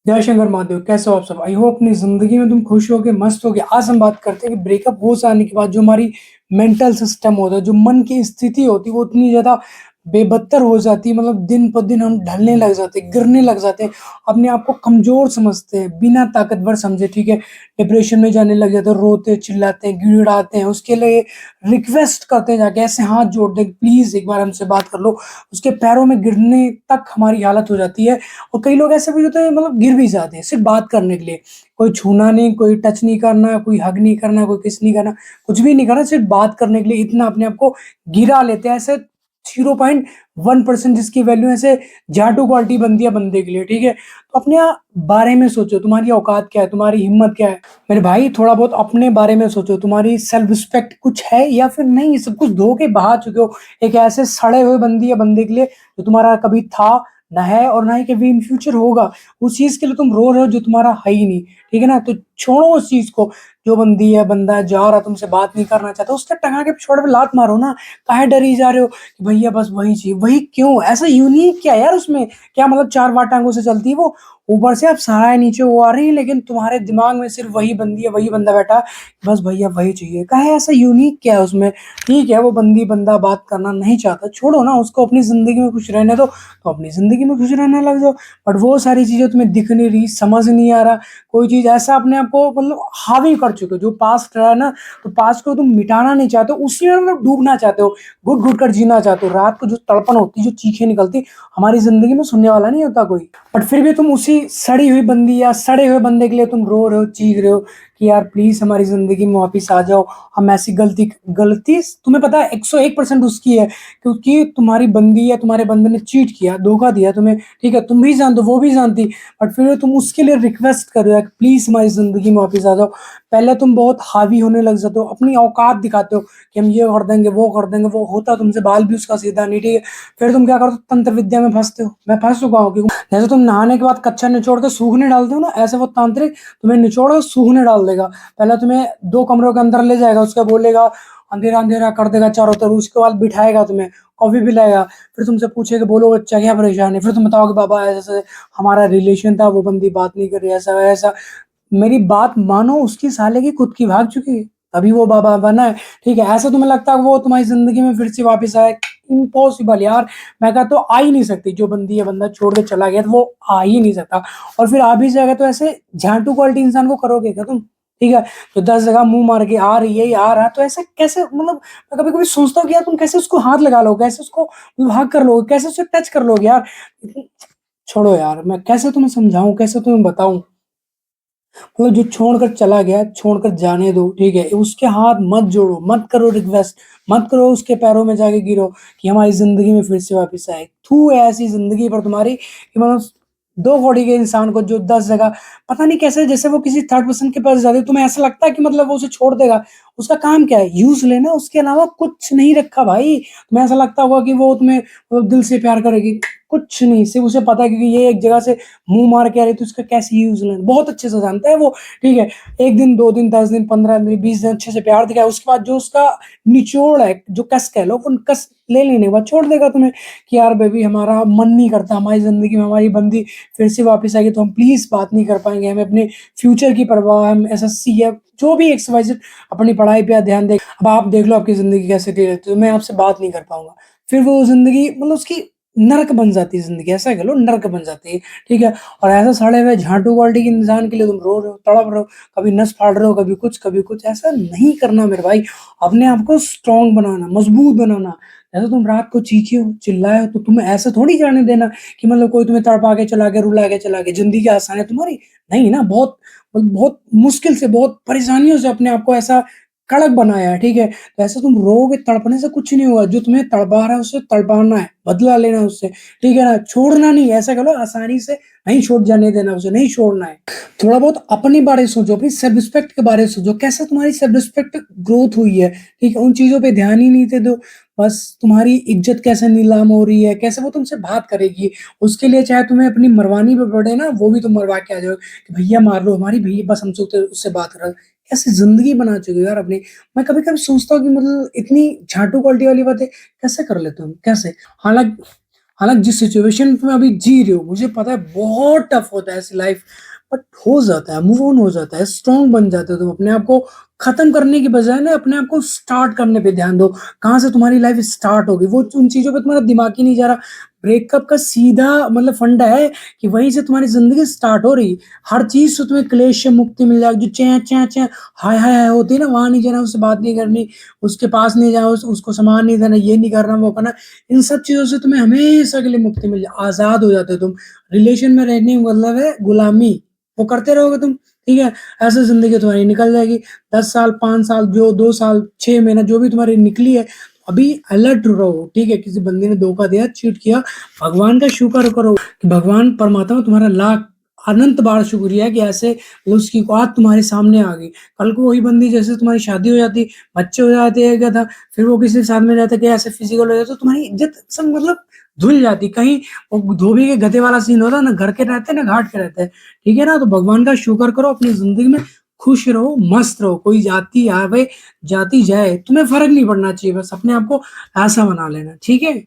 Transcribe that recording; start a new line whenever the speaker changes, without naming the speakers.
जय शंकर महादेव, कैसे हो आप सब? आई होप अपनी जिंदगी में तुम खुश होगे, मस्त होगे। आज हम बात करते हैं कि ब्रेकअप हो जाने के बाद जो हमारी मेंटल सिस्टम होता है, जो मन की स्थिति होती है, वो इतनी ज्यादा बेबत्तर हो जाती है। मतलब दिन पर दिन हम ढलने लग जाते हैं, गिरने लग जाते हैं, अपने आप को कमजोर समझते हैं, बिना ताकतवर समझे। ठीक है, डिप्रेशन में जाने लग जाते हैं, रोते चिल्लाते हैं, गिड़ाते हैं, उसके लिए रिक्वेस्ट करते हैं, जाके ऐसे हाथ जोड़ दे, प्लीज एक बार हमसे बात कर लो। उसके पैरों में गिरने तक हमारी हालत हो जाती है। और कई लोग ऐसे भी होते हैं, मतलब गिर भी जाते हैं सिर्फ बात करने के लिए। कोई छूना नहीं, कोई टच नहीं करना, कोई हग नहीं करना, कोई किस नहीं करना, कुछ भी नहीं करना, सिर्फ बात करने के लिए इतना अपने आप को गिरा लेते हैं। ऐसे 0.1% जिसकी वैल्यू ऐसे जाटू क्वालिटी बनती है बंदे के लिए। ठीक है, तो अपने बारे में सोचो, तुम्हारी औकात क्या है, तुम्हारी हिम्मत क्या है। मेरे भाई, थोड़ा बहुत अपने बारे में सोचो, तुम्हारी सेल्फ रिस्पेक्ट कुछ है या फिर नहीं? सब कुछ धो के बहा चुके हो एक ऐसे सड़े हुए बंदी या बंदे के लिए जो तुम्हारा कभी था ना है और ना ही कभी इन फ्यूचर होगा। उस चीज के लिए तुम रो रहे हो जो तुम्हारा है ही नहीं। ठीक है ना, तो छोड़ो उस चीज को। जो बंदी है, बंदा है, जा रहा, तुमसे बात नहीं करना चाहता, उसके टंगा के छोड़ पे लात मारो ना। काहे डरी जा रहे हो कि भैया बस वही चाहिए? वही क्यों? ऐसा यूनिक क्या है यार उसमें? क्या मतलब चार बार टांगों से चलती है वो? ऊपर से आप सराय नीचे वो आ रही है, लेकिन तुम्हारे दिमाग में सिर्फ वही बंदी है, वही बंदा बैठा है, बस भैया वही चाहिए। काहे? ऐसा यूनिक क्या है उसमें? ठीक है, वो बंदी बंदा बात करना नहीं चाहता, छोड़ो ना उसको, अपनी जिंदगी में खुश रहने दो, तो अपनी जिंदगी में खुश रहने लग जाओ। बट वो सारी चीजें तुम्हें दिख नहीं रही, समझ नहीं आ रहा। कोई चीज ऐसा अपने आप को मतलब हावी कर चुके हो, जो पास्ट रहा है ना, तो पास्ट को तुम मिटाना नहीं चाहते हो, उसी में मतलब डूबना चाहते हो, घुट घुट कर जीना चाहते हो। रात को जो तड़पन होती है, जो चीखें निकलती, हमारी जिंदगी में सुनने वाला नहीं होता कोई। बट फिर भी तुम उसी सड़ी हुई बंदी या सड़े हुए बंदे के लिए तुम रो रहे हो, चीख रहे हो कि यार प्लीज हमारी जिंदगी में वापिस आ जाओ। हम ऐसी गलती गलती तुम्हें पता है 101% उसकी है, क्योंकि तुम्हारी बंदी या तुम्हारे बंदे ने चीट किया, धोखा दिया तुम्हें। ठीक है, तुम भी जानते हो, वो भी जानती, बट फिर भी तुम उसके लिए रिक्वेस्ट कर रहे हो प्लीज हमारी जिंदगी में वापिस आ जाओ। पहले तुम बहुत हावी होने लग जाते हो, अपनी औकात दिखाते हो कि हम ये कर देंगे, वो कर देंगे, वो होता तुमसे बाल भी उसका सीधा नहीं। ठीक है, फिर तुम क्या करते हो? तंत्र विद्या में फंसते हो। मैं फंस चुका हूँ, क्योंकि जैसे तुम नहाने के बाद कच्चा निचोड़ के सूखने डालते हो ना, ऐसे वो तांत्रिक तुम्हें निचोड़ के सूखने डाल देगा। पहले तुम्हें दो कमरों के अंदर ले जाएगा, उसका बोलेगा अंधेरा अंधेरा कर देगा चारों तरफ, उसके बाद बिठाएगा तुम्हें, कॉफी पिलाएगा, फिर तुमसे पूछेगा बोलो बच्चा क्या परेशानी है, फिर तुम बताओगे बाबा ऐसे हमारा रिलेशन था, वो बंदी बात नहीं कर रही, ऐसा ऐसा। मेरी बात मानो, उसकी साले की खुद की भाग चुकी है, अभी वो बाबा बना है। ठीक है, ऐसा तुम्हें लगता है वो तुम्हारी जिंदगी में फिर से वापस आए? इम्पॉसिबल यार। मैं कहता तो आ ही नहीं सकती। जो बंदी या बंदा छोड़ के चला गया तो वो आ ही नहीं सकता। और फिर आ भी जाएगा तो ऐसे झांटू क्वालिटी इंसान को करोगे क्या तुम? ठीक है, तो 10 जगह मुंह मार के आ रही है, आ रहा, तो ऐसे कैसे? मतलब मैं कभी कभी सोचता हूँ कि यार तुम कैसे उसको हाथ लगा लोगे, कैसे उसको भाग कर लोगे, कैसे उसे टच कर लोगे यार? छोड़ो यार, मैं कैसे तुम्हें समझाऊं, कैसे तुम्हें बताऊं? मतलब जो छोड़कर चला गया, छोड़कर जाने दो। ठीक है, उसके हाथ मत जोड़ो, मत करो रिक्वेस्ट, मत करो उसके पैरों में जाके गिरो कि हमारी जिंदगी में फिर से वापस आए। थू है ऐसी जिंदगी पर तुम्हारी कि मतलब दो कौड़ी के इंसान को जो 10 जगह, पता नहीं कैसे, जैसे वो किसी थर्ड पर्सन के पास जाते, तुम्हें ऐसा लगता है कि मतलब वो उसे छोड़ देगा। उसका काम क्या है? यूज लेना, उसके अलावा कुछ नहीं रखा भाई। तुम्हें ऐसा लगता होगा कि वो तुम्हें मतलब दिल से प्यार करेगी, कुछ नहीं। सिर्फ उसे पता है क्योंकि ये एक जगह से मुंह मार के आ रही, तो उसका कैसे यूज लेना बहुत अच्छे से जानता है वो। ठीक है, एक दिन, 2 दिन, 10 दिन, 15 दिन, 20 दिन अच्छे से प्यार दिखाया, उसके बाद जो उसका निचोड़ है, जो कस कह लो, उन कस ले लेने के बाद छोड़ देगा तुम्हें कि यार बेबी हमारा मन नहीं करता, हमारी जिंदगी में हमारी बंदी फिर से वापस आएगी तो हम प्लीज बात नहीं कर पाएंगे, हमें अपने फ्यूचर की परवाह, हम एसएससी है जो भी XYZ, अपनी पढ़ाई पे ध्यान दे। अब आप देख लो आपकी जिंदगी कैसे रहती है, तो मैं आपसे बात नहीं कर पाऊंगा। फिर वो जिंदगी मतलब उसकी नरक बन जाती है, जिंदगी ऐसा कह लो, नरक बन जाती है। ठीक है, और ऐसा सड़े हुए झांटू क्वालिटी के इंसान के लिए तुम रो रहे हो, तड़प रहे हो, कभी नस फाड़ रहे हो, कभी कुछ कभी कुछ। ऐसा नहीं करना मेरे भाई। अपने आप को स्ट्रांग बनाना, मजबूत बनाना। जैसे तुम रात को चीखे हो, चिल्लाए हो, तो तुम्हें ऐसा थोड़ी जाने देना कि मतलब कोई तुम्हें तड़पा के चला गया, रुला के चला गया, जिंदगी आसान है तुम्हारी? नहीं ना, बहुत बहुत मुश्किल से, बहुत परेशानियों से अपने आप को ऐसा कड़क बनाया है। ठीक है, तो ऐसे तुम रोओगे, तड़पने से कुछ नहीं होगा। जो तुम्हें तड़पा रहा है उससे तड़पाना है, बदला लेना है उससे। ठीक है ना, छोड़ना नहीं, ऐसा करो आसानी से नहीं छोड़ जाने देना, उसे नहीं छोड़ना है। थोड़ा बहुत अपने बारे में सोचो, अपनी सेल्फ रिस्पेक्ट के बारे में सोचो, कैसे तुम्हारी सेल्फ रिस्पेक्ट ग्रोथ हुई है। ठीक है, उन चीजों पे ध्यान ही नहीं दे दो। बस तुम्हारी इज्जत कैसे नीलाम हो रही है, कैसे वो तुमसे बात करेगी, उसके लिए चाहे तुम्हें अपनी मरवानी पे पड़े ना, वो भी तुम मरवा के आ जाओ कि भैया मार लो हमारी, भैया बस हमसे उससे बात कर। कैसे जिंदगी बना चुके हो यार अपनी। मैं कभी कभी सोचता हूँ कि मतलब इतनी झाटू क्वालिटी वाली बातें कैसे कर लेते हो हम, कैसे? हालांकि हालाँकि जिस सिचुएशन में अभी जी रहे हो, मुझे पता है बहुत टफ होता है ऐसी लाइफ़, बट हो जाता है, मूव ऑन हो जाता है, स्ट्रॉन्ग बन जाते हो तुम। अपने आप को खत्म करने की बजाय ना अपने आप को स्टार्ट करने पे ध्यान दो। कहाँ से तुम्हारी लाइफ़ स्टार्ट होगी, वो उन चीज़ों पे तुम्हारा दिमाग ही नहीं जा रहा। ब्रेकअप का सीधा मतलब फंडा है कि वहीं से तुम्हारी ज़िंदगी स्टार्ट हो रही। हर चीज़ से तुम्हें क्लेश से मुक्ति मिल जाएगी। जो चैं, चैं, चैं, हाय, हाय, हाय होती है ना, वहाँ नहीं जाना, उससे बात नहीं करनी, उसके पास नहीं जाना, उसको सामान नहीं देना, ये नहीं करना, वो करना। इन सब चीज़ों से तुम्हें हमेशा के लिए मुक्ति मिल जाए, आज़ाद हो जाते हो तुम। रिलेशन में रहने का मतलब है गुलामी, वो करते रहोगे तुम, ठीक है? ऐसे ज़िंदगी तुम्हारी निकल जाएगी। 10 साल, 5 साल, जो 2 साल, 6 महीना जो भी तुम्हारी निकली है, अभी अलर्ट रहो, ठीक है? किसी बंदे ने धोखा दिया, चीट किया, भगवान का शुक्र करो कि भगवान परमात्मा तुम्हारा लाख अनंत बार शुक्रिया है कि ऐसे उसकी औकात तुम्हारे सामने आ गई। कल को वही बंदी जैसे तुम्हारी शादी हो जाती, बच्चे हो जाते, क्या था, फिर वो किसी के साथ में रहता कि ऐसे फिजिकल हो जाए तो तुम्हारी इज्जत सब मतलब धुल जाती। कहीं वो धोबी के गधे वाला सीन होता है ना, घर के रहते हैं ना घाट के रहते हैं, ठीक है ना? तो भगवान का शुक्र करो, अपनी ज़िंदगी में खुश रहो, मस्त रहो। कोई जाति आवे, जाति जाए, तुम्हें फ़र्क नहीं पड़ना चाहिए, बस अपने आप को ऐसा बना लेना, ठीक है?